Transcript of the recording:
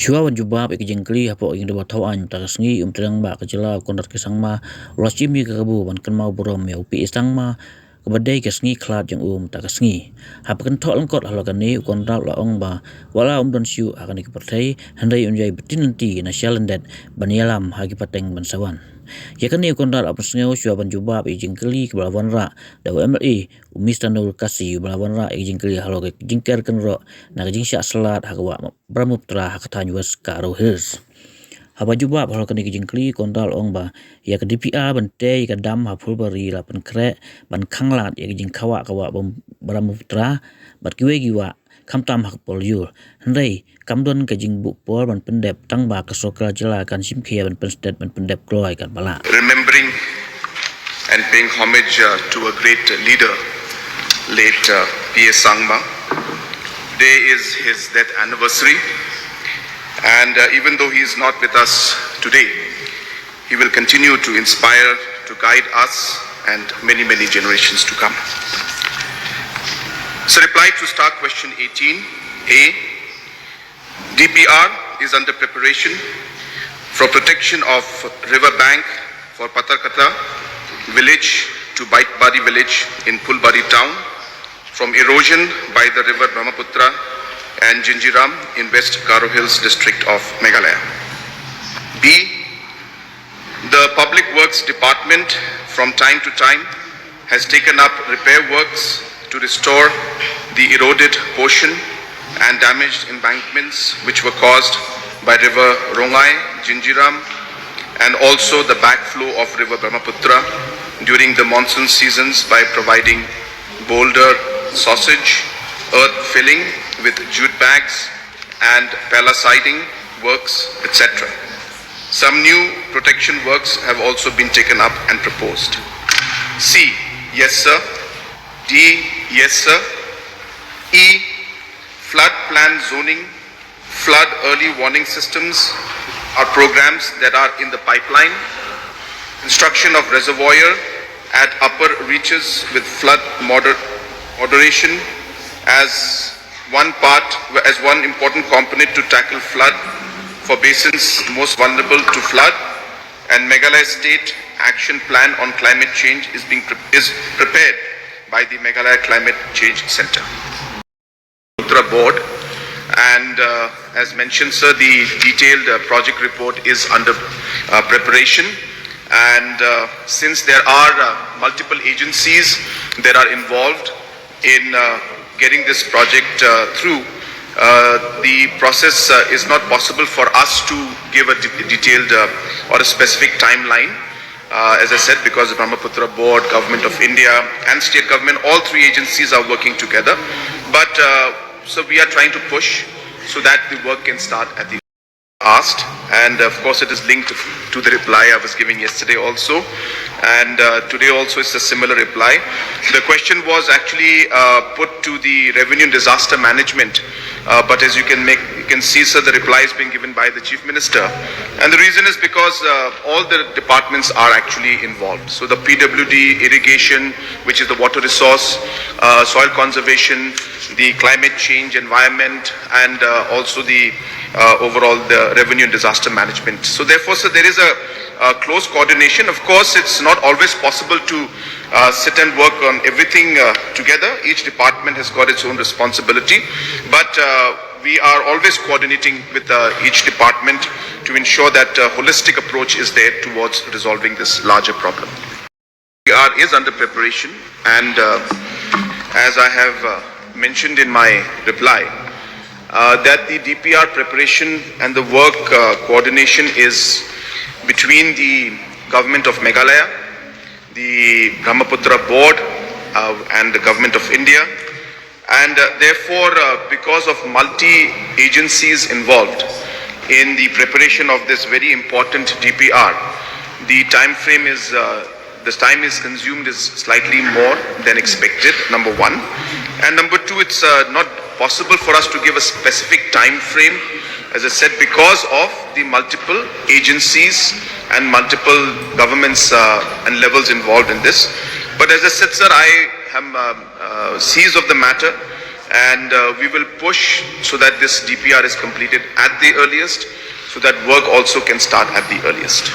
Shwa wan Jubab Jingkylli hapo ing dewa tauan ta Sngi terang ba kecela Conrad ke Sangma Rosimi ke kabu ban Kynmaw Burom ya upi Sangma kebadai ke Sngi Khlad yang ta Sngi hap kan tok lengkot halakan ni Conrad la ong ba wala don siu akan dipertai handai unjai betin nanti na syalandet ban yalam hagi pateng ban sawan ya kan ni Conrad apa Sngi Shwa wan Jubab Jingkylli ke balawan ra da MLE umistanul kasih balawan ra Jingkylli halo ke jingker kan ro na jingsya salat hagwa Bramuptra hakatan was karo hills haba Jubab halo kan Jingkylli Conrad ong ba ya ke DPR bante ka dam ha fulbari la pen kre ban Khlad ya jingkawa kawa Bramuptra bat kiwe giwa kamtam hak polyur hendai kamdon ke jing buk pol ban pendep tang ba ke sokra jela kan simkhia ban penstet ban pendep kloi kan bala remembering and paying homage to a great leader late P.S. Sangma. Today is his death anniversary, and even though he is not with us today, he will continue to inspire, to guide us and many generations to come. So reply to star question 18A, DPR is under preparation for protection of river bank for Patarkata village to Baitbari village in Pulbari town from erosion by the river Brahmaputra and Jinjiram in West Garo Hills district of Meghalaya. B, the Public Works Department from time to time has taken up repair works to restore the eroded portion and damaged embankments which were caused by river Rongai, Jinjiram and also the backflow of river Brahmaputra during the monsoon seasons by providing boulder sausage, earth filling with jute bags and palisading works, etc. Some new protection works have also been taken up and proposed. C, yes sir. D, yes sir. E, flood plan zoning, flood early warning systems are programs that are in the pipeline. Construction of reservoir at upper reaches with flood moderation as one important component to tackle flood for basins most vulnerable to flood, and Meghalaya State Action Plan on Climate Change is prepared by the Meghalaya Climate Change Center. Board, and as mentioned sir, the detailed project report is under preparation, and since there are multiple agencies that are involved in getting this project through, the process is not possible for us to give a detailed or a specific timeline. As I said, because the Brahmaputra Board, Government of India and State Government, all three agencies are working together. But so we are trying to push so that the work can start at the asked, and of course it is linked to the reply I was giving yesterday also, and today also it's a similar reply. The question was actually put to the Revenue and Disaster Management, but as you can see sir, the reply is being given by the Chief Minister, and the reason is because all the departments are actually involved. So the PWD, irrigation, which is the water resource, soil conservation, the climate change, environment, and also the overall the revenue and disaster management. So therefore, so there is a close coordination. Of course, it's not always possible to sit and work on everything together. Each department has got its own responsibility, but we are always coordinating with each department to ensure that a holistic approach is there towards resolving this larger problem. DPR is under preparation, and as I have mentioned in my reply, that the DPR preparation and the work coordination is between the Government of Meghalaya, the Brahmaputra Board and the Government of India, and therefore because of multi-agencies involved in the preparation of this very important DPR, the time frame is the time is consumed is slightly more than expected, number one, and number two, it's not possible for us to give a specific time frame, as I said, because of the multiple agencies and multiple governments and levels involved in this. But as I said sir, I am seized of the matter, and we will push so that this DPR is completed at the earliest, so that work also can start at the earliest.